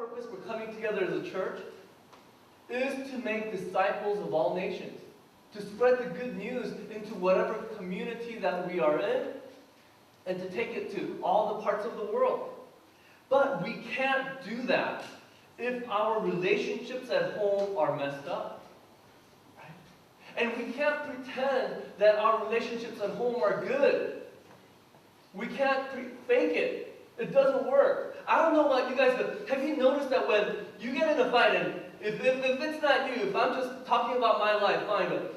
purpose for coming together as a church is to make disciples of all nations, to spread the good news into whatever community that we are in, and to take it to all the parts of the world. But we can't do that if our relationships at home are messed up. Right? And we can't pretend that our relationships at home are good. We can't fake it. It doesn't work. I don't know about you guys, but have you noticed that when you get in a fight, and if it's not you, if I'm just talking about my life, fine, but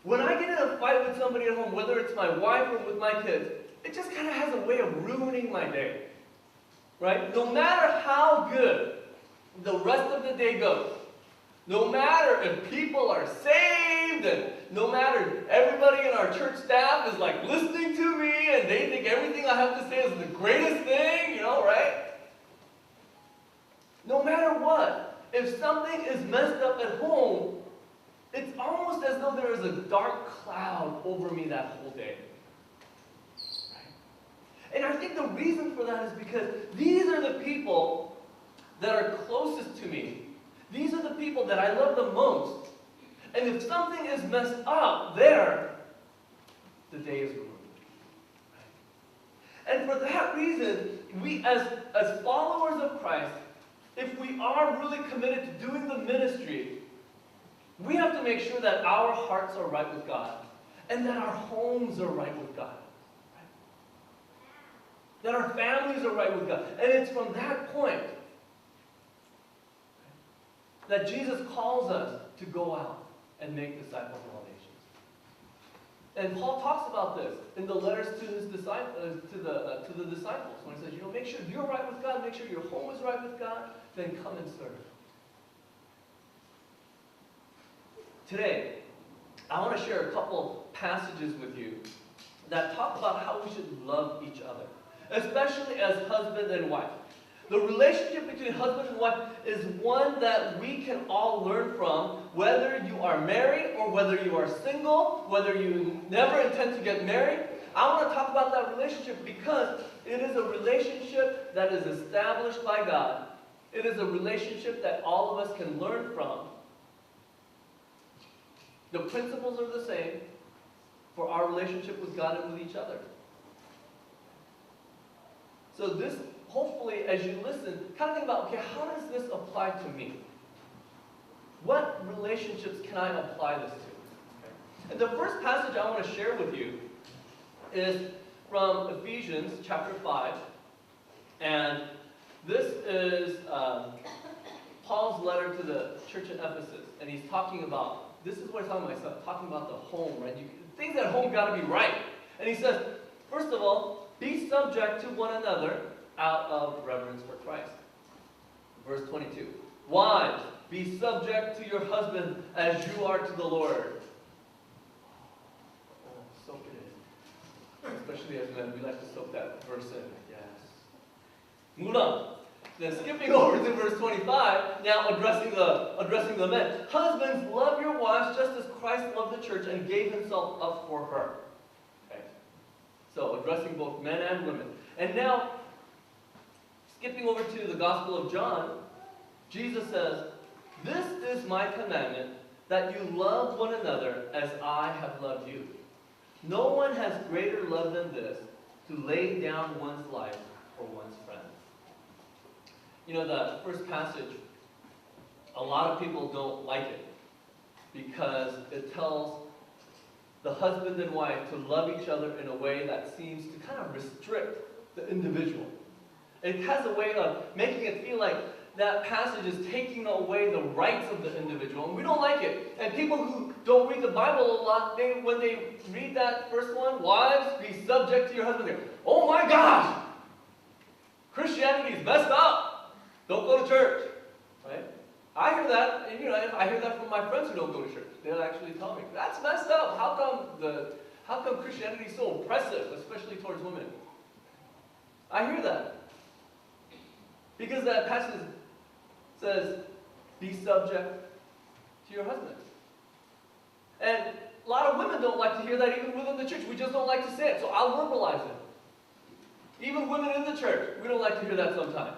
when I get in a fight with somebody at home, whether it's my wife or with my kids, it just kind of has a way of ruining my day. Right? No matter how good the rest of the day goes, no matter if people are saved, and no matter everybody in our church staff is like listening to me and they think everything I have to say is the greatest thing, you know, right? No matter what, if something is messed up at home, it's almost as though there is a dark cloud over me that whole day. And I think the reason for that is because these are the people that are closest to me. These are the people that I love the most. And if something is messed up there, the day is ruined. And for that reason, we as followers of Christ, if we are really committed to doing the ministry, we have to make sure that our hearts are right with God and that our homes are right with God. That our families are right with God. And it's from that point that Jesus calls us to go out and make disciples of all nations. And Paul talks about this in the letters to his disciples, to the disciples, when he says, make sure you're right with God, make sure your home is right with God, then come and serve. Today, I want to share a couple passages with you that talk about how we should love each other, especially as husband and wife. The relationship between husband and wife is one that we can all learn from, whether you are married or whether you are single, whether you never intend to get married. I want to talk about that relationship because it is a relationship that is established by God. It is a relationship that all of us can learn from. The principles are the same for our relationship with God and with each other. So this, hopefully, as you listen, kind of think about, okay, how does this apply to me? What relationships can I apply this to? Okay. And the first passage I want to share with you is from Ephesians chapter 5. And this is Paul's letter to the church at Ephesus. And he's talking about, this is what he's talking about. He's talking about the home, right? Things at home got to be right. And he says, first of all, be subject to one another out of reverence for Christ. Verse 22. Wives, be subject to your husband as you are to the Lord. Oh, soak it in. Especially as men, we like to soak that verse in. Yes. Move on. Then skipping over to verse 25, now addressing the men. Husbands, love your wives just as Christ loved the church and gave himself up for her. Okay. So addressing both men and women. And now, skipping over to the Gospel of John, Jesus says, this is my commandment, that you love one another as I have loved you. No one has greater love than this, to lay down one's life for one's friends. You know, the first passage, a lot of people don't like it because it tells the husband and wife to love each other in a way that seems to kind of restrict the individual. It has a way of making it feel like that passage is taking away the rights of the individual, and we don't like it. And people who don't read the Bible a lot, when they read that first one, wives, be subject to your husband, they go, oh my gosh, Christianity is messed up. Don't go to church, right? I hear that, and I hear that from my friends who don't go to church. They'll actually tell me, that's messed up. How come Christianity is so oppressive, especially towards women? I hear that. Because that passage says, be subject to your husband. And a lot of women don't like to hear that even within the church. We just don't like to say it, so I'll verbalize it. Even women in the church, we don't like to hear that sometimes.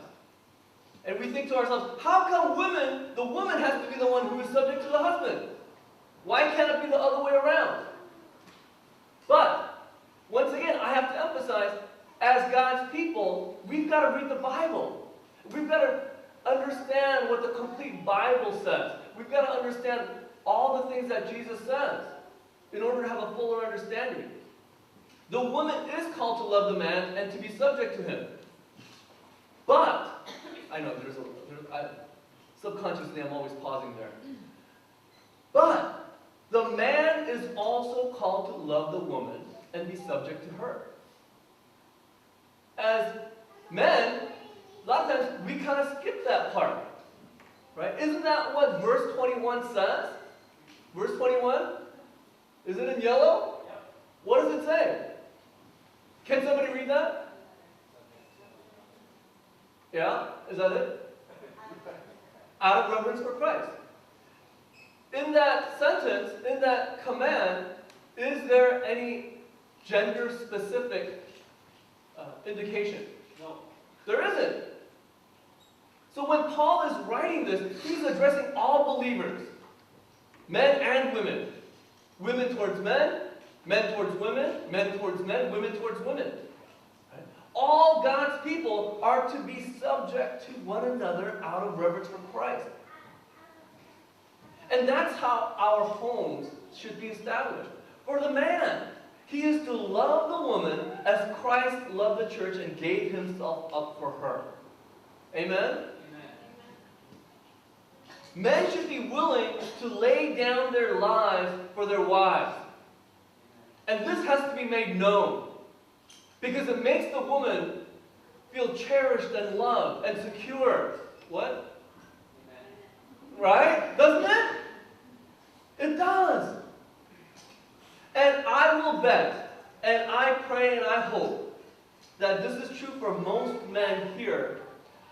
And we think to ourselves, how come the woman has to be the one who is subject to the husband? Why can't it be the other way around? But, once again, I have to emphasize, as God's people, we've got to read the Bible. We've got to understand what the complete Bible says. We've got to understand all the things that Jesus says in order to have a fuller understanding. The woman is called to love the man and to be subject to him. But, I know subconsciously I'm always pausing there. But, the man is also called to love the woman and be subject to her. As men, a lot of times we kind of skip that part. Right? Isn't that what verse 21 says? Verse 21? Is it in yellow? What does it say? Can somebody read that? Yeah? Is that it? Out of reverence for Christ. In that sentence, in that command, is there any gender-specific indication? No. There isn't. So when Paul is writing this, he's addressing all believers. Men and women. Women towards men, men towards women, men towards men, women towards women. Right? All God's people are to be subject to one another out of reverence for Christ. And that's how our homes should be established. For the man, he is to love the woman as Christ loved the church and gave himself up for her. Amen? Men should be willing to lay down their lives for their wives. And this has to be made known. Because it makes the woman feel cherished and loved and secure. What? Right? Doesn't it? It does. And I will bet, and I pray and I hope, that this is true for most men here,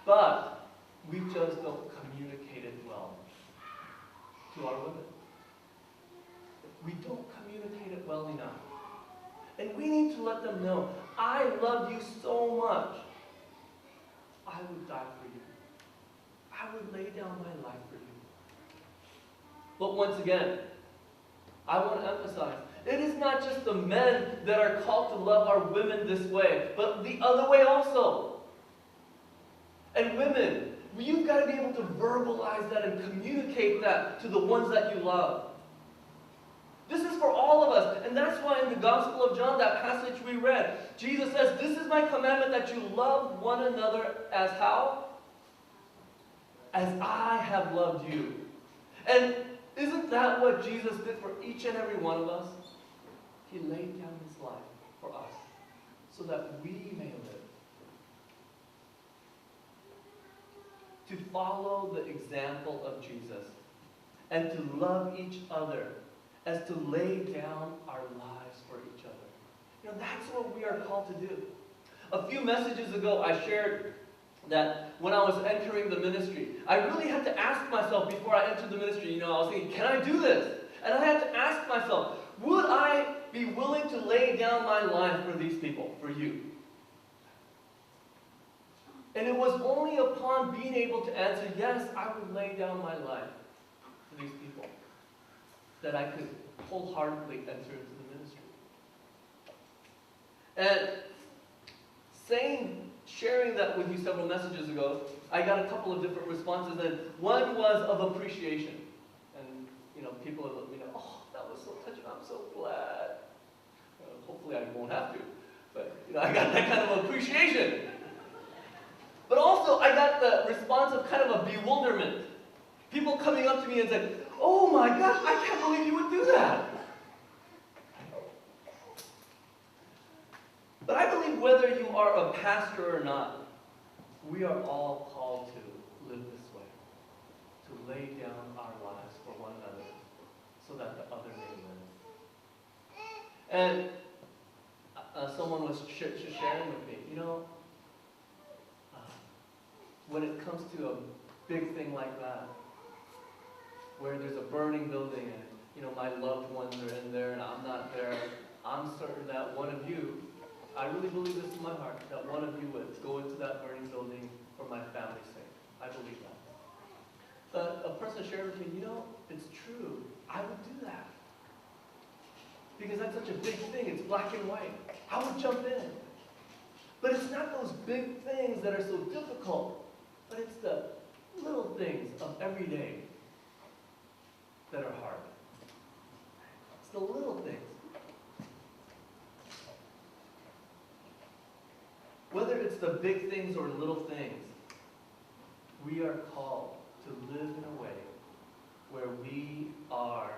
but we just don't communicate it well to our women. We don't communicate it well enough. And we need to let them know, I love you so much, I would die for you. I would lay down my life for you. But once again, I want to emphasize, it is not just the men that are called to love our women this way, but the other way also. And women, you've got to be able to verbalize that and communicate that to the ones that you love. This is for all of us. And that's why in the Gospel of John, that passage we read, Jesus says, this is my commandment that you love one another as how? As I have loved you. And isn't that what Jesus did for each and every one of us? He laid down his life for us so that we may live. To follow the example of Jesus and to love each other as to lay down our lives for each other. You know, that's what we are called to do. A few messages ago, I shared that when I was entering the ministry, I really had to ask myself before I entered the ministry, you know, I was thinking, can I do this? And I had to ask myself, would I be willing to lay down my life for these people, for you? And it was only upon being able to answer, yes, I would lay down my life for these people, that I could wholeheartedly enter into the ministry. And sharing that with you several messages ago, I got a couple of different responses, and one was of appreciation. And, you know, people have let me know, oh, that was so touching, I'm so glad. Hopefully I won't have to, but, you know, I got that kind of appreciation. But also, I got the response of kind of a bewilderment. People coming up to me and saying, oh my gosh, I can't believe you would do that. But I believe whether you are a pastor or not, we are all called to live this way. To lay down our lives for one another so that the other may live. And someone was sharing with me, you know, when it comes to a big thing like that, where there's a burning building and, you know, my loved ones are in there and I'm not there, I'm certain that one of you, I really believe this in my heart, that one of you would go into that burning building for my family's sake. I believe that. But a person shared with me, it's true. I would do that. Because that's such a big thing. It's black and white. I would jump in. But it's not those big things that are so difficult, but it's the little things of every day that are hard. It's the little things. Whether it's the big things or little things, we are called to live in a way where we are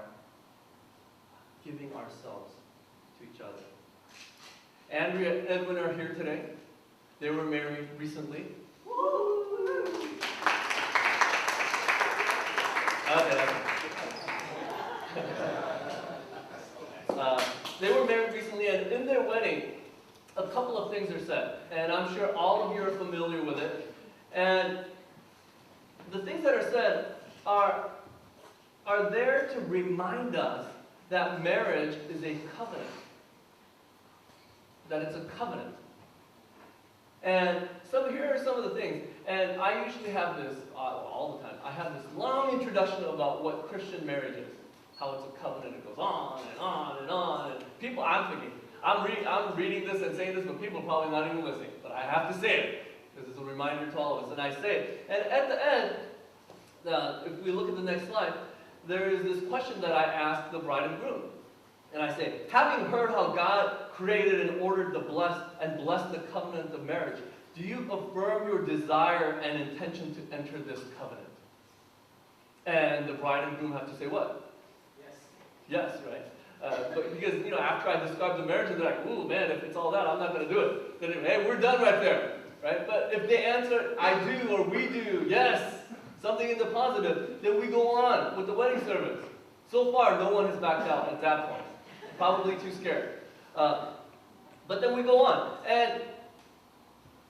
giving ourselves to each other. Andrea and Edwin are here today. They were married recently. They were married recently, and in their wedding, a couple of things are said. And I'm sure all of you are familiar with it. And the things that are said are there to remind us that marriage is a covenant. That it's a covenant. And here are some of the things. And I usually have this, all the time, I have this long introduction about what Christian marriage is. How it's a covenant. It goes on and on and on. And people, I'm thinking, I'm reading this and saying this, but people are probably not even listening. But I have to say it, because it's a reminder to all of us. And I say it. And at the end, if we look at the next slide, there is this question that I ask the bride and groom. And I say, having heard how God created and ordered the blessed the covenant of marriage, do you affirm your desire and intention to enter this covenant? And the bride and groom have to say what? Yes. Yes, right? But because, after I describe the marriage, they're like, ooh, man, if it's all that, I'm not going to do it. Then, hey, we're done right there, right? But if they answer, I do, or we do, yes, something in the positive, then we go on with the wedding service. So far, no one has backed out at that point. Probably too scared. But then we go on. And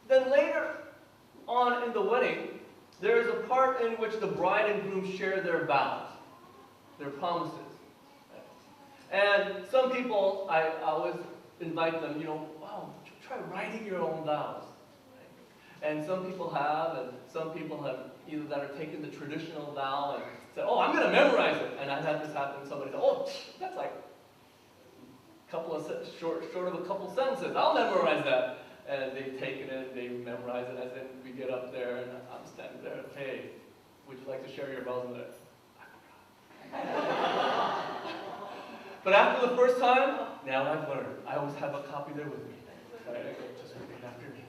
then later on in the wedding, there is a part in which the bride and groom share their vows, their promises. And some people, I always invite them, wow, try writing your own vows. And some people have, and some people have either that are taken the traditional vow and said, oh, I'm going to memorize it. And I've had this happen. Somebody said, oh, that's like short of a couple sentences. I'll memorize that. And they've taken it, they memorize it, as in we get up there, and I'm standing there, hey, would you like to share your vows? And I forgot. But after the first time, now I've learned. I always have a copy there with me. Right? Just repeat after me.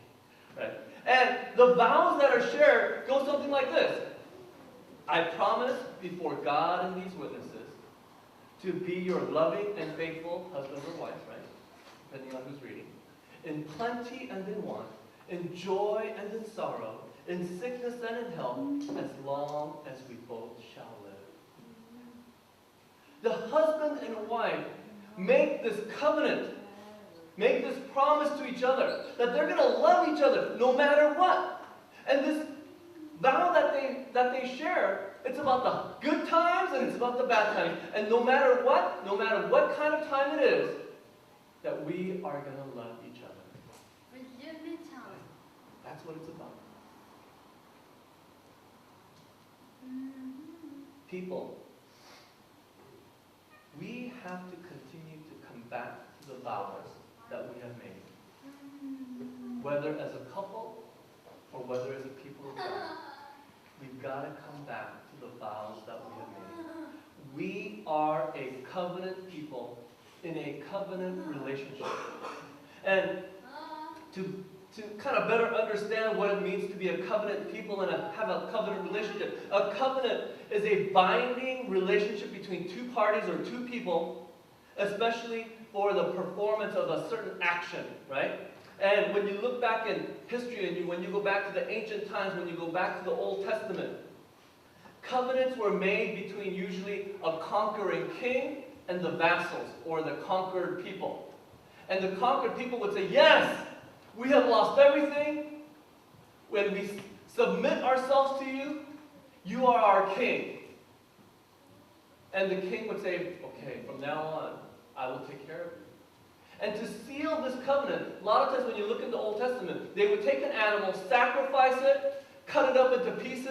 Right? And the vows that are shared go something like this. I promise before God and these witnesses to be your loving and faithful husband or wife, right? Depending on who's reading. In plenty and in want, in joy and in sorrow, in sickness and in health, as long as we both shall live. The husband and wife make this covenant, make this promise to each other, that they're going to love each other no matter what. And this vow that they share, it's about the good times and it's about the bad times. And no matter what kind of time it is, that we are going to love each other. That's what it's about. People, we have to continue to come back to the vows that we have made. Whether as a couple or whether as a people of God, we've got to come back to the vows that we have made. We are a covenant people in a covenant relationship. And to kind of better understand what it means to be a covenant people and have a covenant relationship. A covenant is a binding relationship between two parties or two people, especially for the performance of a certain action, right? And when you look back in history and when you go back to the ancient times, when you go back to the Old Testament, covenants were made between usually a conquering king and the vassals or the conquered people. And the conquered people would say, yes, we have lost everything. When we submit ourselves to you, you are our king. And the king would say, okay, from now on, I will take care of you. And to seal this covenant, a lot of times when you look in the Old Testament, they would take an animal, sacrifice it, cut it up into pieces,